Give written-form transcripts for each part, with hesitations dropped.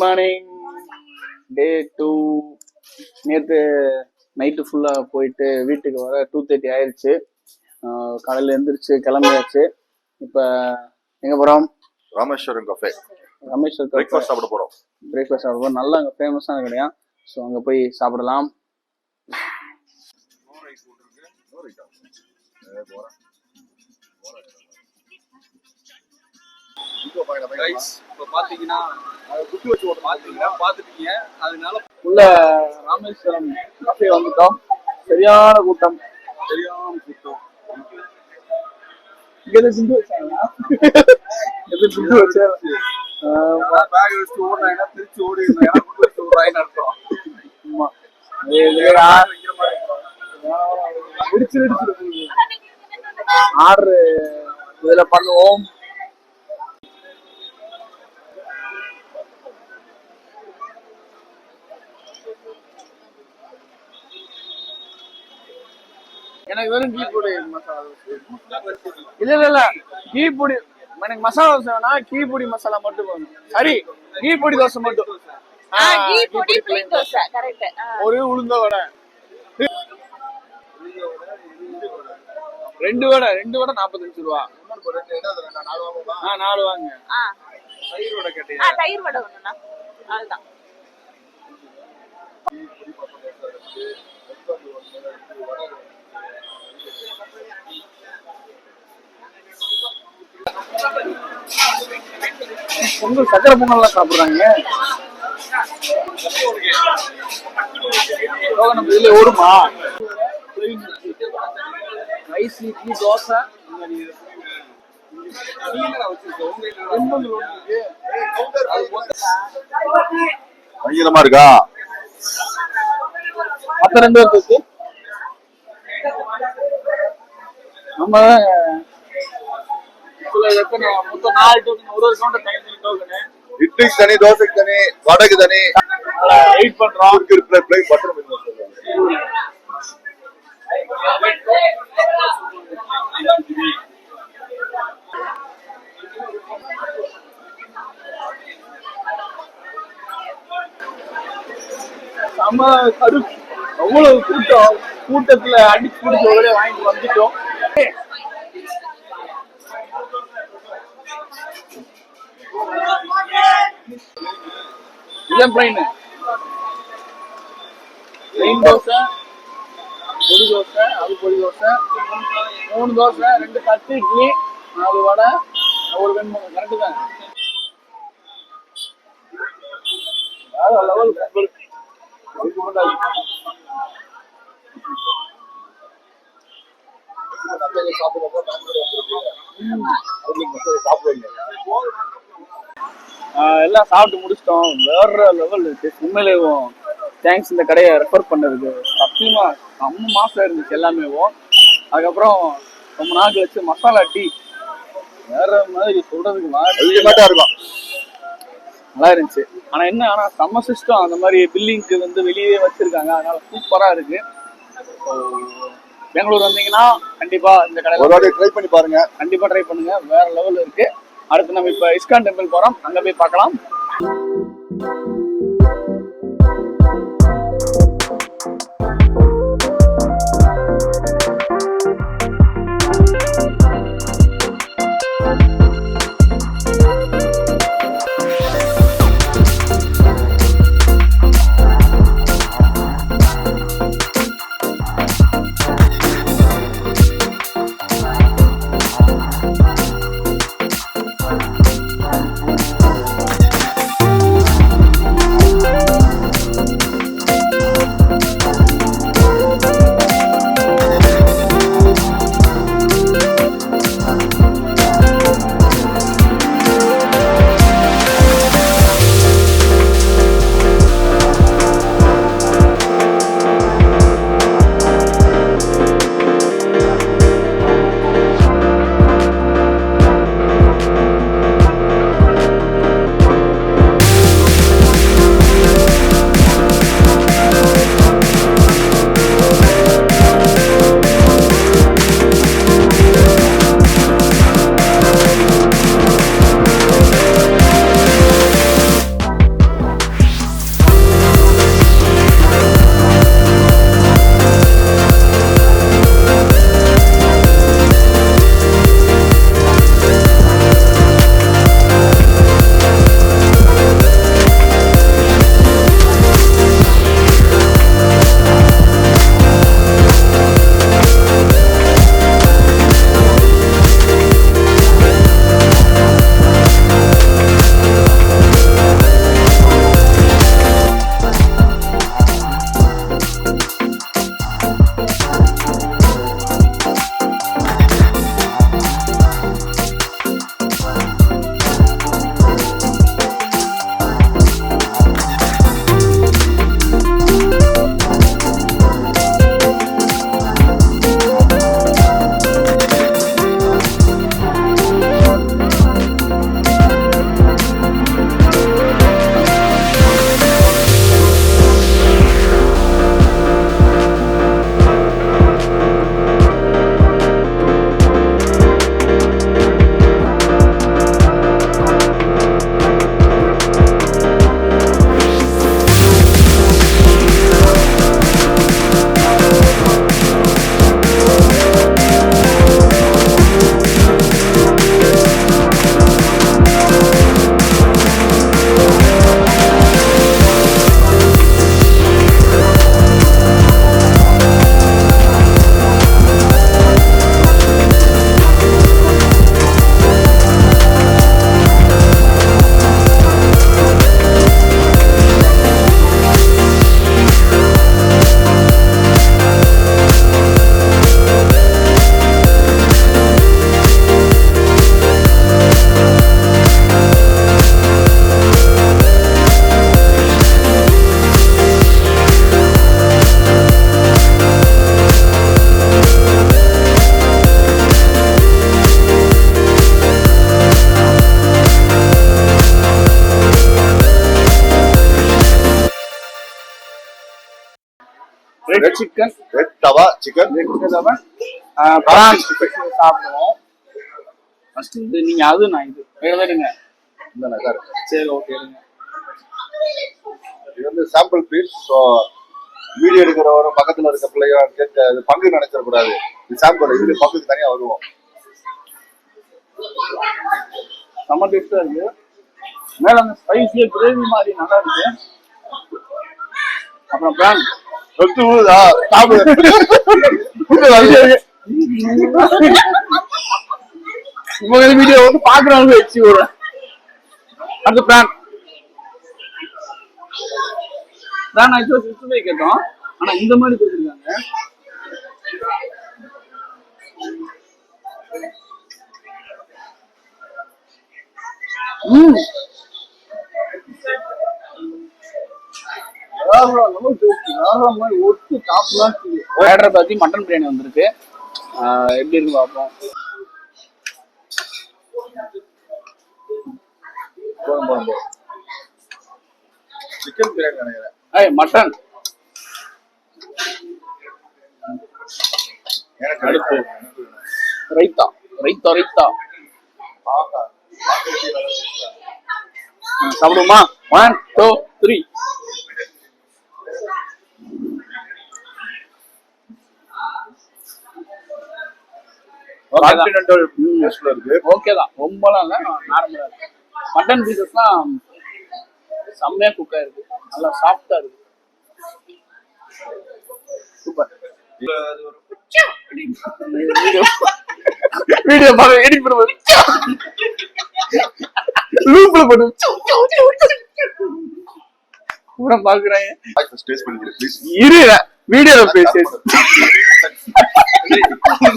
Morning. டே 2. நேற்று night ஃபுல்லாக போயிட்டு வீட்டுக்கு வர 2:30 ஆயிடுச்சு. காலையில் எழுந்திரிச்சு கிளம்பியாச்சு. இப்போ எங்கே போகிறோம்? ராமேஸ்வரம் கஃபே. ராமேஸ்வரம் பிரேக்ஃபாஸ்ட் சாப்பிட போகிறோம். பிரேக்ஃபாஸ்ட் சாப்பிட போகிறோம். நல்லா அங்கே ஃபேமஸான கடையா. ஸோ அங்கே போய் சாப்பிடலாம். உள்ள ராமேஸ்வரம் கஃபே வந்துட்டோம். சரியான கூட்டம். இங்க சிந்து வச்சாங்க. சிந்து வச்சு திருச்சி ஓடி ஆர்டர் இதுல பண்ணுவோம். எனக்கு வெறும் கீ பொடி மசாலா இல்ல கீ பொடி எனக்கு மசாலா தோசை வேணா. கீ பொடி மசாலா மட்டும் வேணும். சரி, கீ பொடி தோசை மட்டும். ஒரு உளுந்த வடை, 2 வடை 45 ரூபா. 4 வாங்க. தயிர் வடை கேட்டீங்க? தயிர் வடை ஒண்ணுண்ணா. அதுதான். பொங்கல் சக்கரை பொங்கல்லாம் சாப்பிடுறாங்க. நம்ம இதுல ஓடுமா? ரைஸ், இட்லி, தோசை பயங்கரமா இருக்கா? மத்த 2 பேருக்கு நம்ம மொத்தம் 4 டோக்கன். ஒரு கவுண்டர் தனி டோக்கன். இட்லிக்கு தனி, தோசைக்கு தனி, வடைக்கு தனி. வெயிட் பண்றோம். பட்டர் செம கருப்பு. அவ்வளவு கூட்டம். கூட்டத்துல அடிச்சு பிடிச்ச ஒரே வாங்கிட்டு வந்துட்டோம். இதான் பிளைன் தோசை, பொடி தோசை, அது பொடி தோசை, 3 தோசை, 2 தட்டு இட்லி, 4 வடை, ஒரு வெண்பொங்கல். கரெக்டு தான். லெவல் எல்லாம் சாப்பிட்டு முடிச்சிட்டோம். வேற லெவல் இருக்கு. உண்மையிலேயும் தேங்க்ஸ் இந்த கடையை ரெஃபர் பண்ணதுக்கு. சத்தியமா 3 மாசம் இருந்துச்சு எல்லாமே. அதுக்கப்புறம் ரொம்ப நாள் வச்சு மசாலா டீ வேற மாதிரி சொல்றதுக்கு இருக்கும். நல்லா இருந்துச்சு. ஆனா செம்ம சிஸ்டம். அந்த மாதிரி பில்லிங்க்கு வந்து வெளியே வச்சிருக்காங்க. அதனால சூப்பரா இருக்கு. பெங்களூர் வந்தீங்கன்னா கண்டிப்பா இந்த கடையில ட்ரை பண்ணி பாருங்க. கண்டிப்பா ட்ரை பண்ணுங்க. வேற லெவல் இருக்கு. அடுத்து நம்ம இப்ப இஸ்கான் டெம்பிள் போறோம். அங்க போய் பார்க்கலாம். ரெட் சிக்கன், ரெட் தவா சிக்கன், பிரான் சாப்பிடுவோம். ஃபர்ஸ்ட் இது நீங்க அது நான் இது எடுங்க. இந்த நல்லா இருக்கு. சரி ஓகே எடுங்க. இது வந்து சாம்பிள் பீஸ். ஸோ வீடியோ எடுக்கிறவரும் பக்கத்துல இருக்க பிள்ளைங்க கேட்க அது பங்கு நினைச்சிடக்கூடாது. இது சாம்பிள், இதுல பங்குக்கு தனியா வருவோம். செம்ம டேஸ்டா இருக்கு. மேல அந்த ஸ்பைசியா கிரேவி மாதிரி நல்லா இருக்கு. அப்புறம் பிரான் சொத்து ஊதா சாப்பிடு. வீடியோ வந்து பாக்குறவங்க வச்சு விடுறேன். அடுத்து பிரான் ஆக்சுவலா 65 கேட்டோம், ஆனா இந்த மாதிரி கொடுத்துருக்காங்க. ஹைதராபாத்தி மட்டன் பிரியாணி வந்திருக்கு. எப்படி இருக்கு பார்ப்போம். சிக்கன் பிரியாணி நினைக்கிறேன். மட்டன் அடுத்து ரைத்தா ரைத்தா ரைத்தா சாப்பிடுமா? 1 2 3. கான்டினென்டல் டேஸ்ட்ல இருக்கு. ஓகே தான், ரொம்பலாம் இல்ல, நார்மலா இருக்கு. மட்டன் பீசஸ்லாம் செம்மையா குக் ஆயிருக்கு, நல்லா சாஃப்டா இருக்கு. சூப்பர். வீடியோ பாருங்க, எடிட் பண்ணும்போது லூப்ல போட்டு பூரா பாக்குறாங்க. டேஸ்ட் பண்ணிக்கிறேன் ப்ளீஸ். இரு வீடியோல பேசு.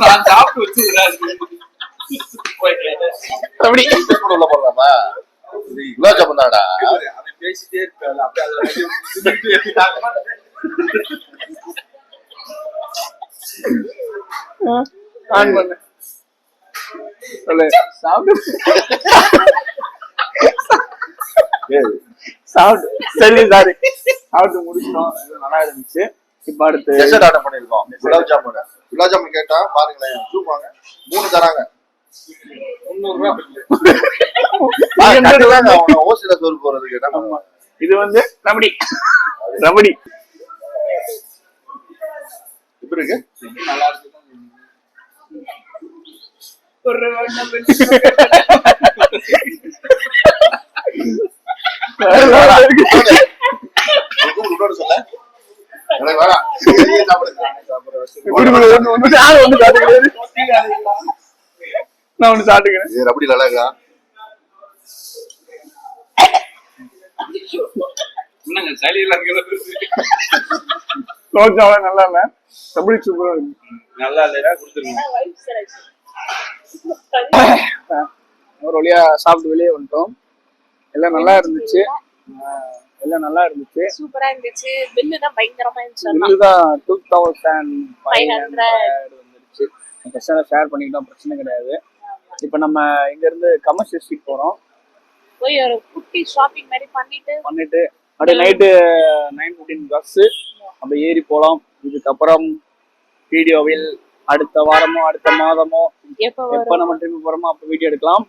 நான் சாப்பிட்டு வச்சுக்கிறேன். அப்படி உள்ள போடலாமா? குலாப் ஜாமுன் தானடா. அவன் பேசிட்டே இருக்காது. அப்படியே ஆன் பண்ணு. சொல்லு சாப்பிடு. சாப்பிடு. சரி சாரி, சாப்பிட்டு முடிச்சிட்டோம். நல்லா இருந்துச்சு. இப்ப அடுத்து டெசர்ட் ஆர்டர் பண்ணிருக்கோம். குலாப் ஜாமுன். குலாப் ஜாமுன் கேட்டா பாருங்களேன், சூப்பாங்க 3 தராங்க. 300 ரூபாய். ஓசில சோறு போறதுக்கு என்ன பண்ணுவாங்க? இது வந்து ரபடி ரபடி இப்படி இருக்கு. நல்லா இருக்கு. சொல்ல எனக்கு வேணாம். நான் ஒண்ணு சாப்பிட்டுக்கிறேன். ரபடி நல்லா இருக்கா? என்னங்க சளியெல்லாம் நல்லா இல்ல, ரபடி சூப்பரா இருக்கு. நல்லா இல்லையா கொடுத்துருங்க. ஒரு வழியா சாப்பிட்டு வெளியே வந்துட்டோம். எல்லாம் நல்லா இருந்துச்சு. எல்லாம் நல்லா இருந்துச்சு, சூப்பரா இருந்துச்சு. பில்லு தான் பயங்கரமா இருந்துச்சு. பில்லு தான் 2500 வந்துருச்சு. பிரச்சனை ஷேர் பண்ணிக்கிட்டோம், பிரச்சனை கிடையாது. இப்ப நம்ம இங்க இருந்து கமர்ஷியல் ஸ்ட்ரீட் போறோம். போய் ஒரு குட்டி ஷாப்பிங் மாதிரி பண்ணிட்டு அப்படியே நைட்டு 9:15 பஸ் அப்படி ஏறி போலாம். இதுக்கப்புறம் வீடியோவில் அடுத்த வாரமோ அடுத்த மாதமோ எப்ப நம்ம ட்ரிப் போறோமோ அப்ப வீடியோ எடுக்கலாம்.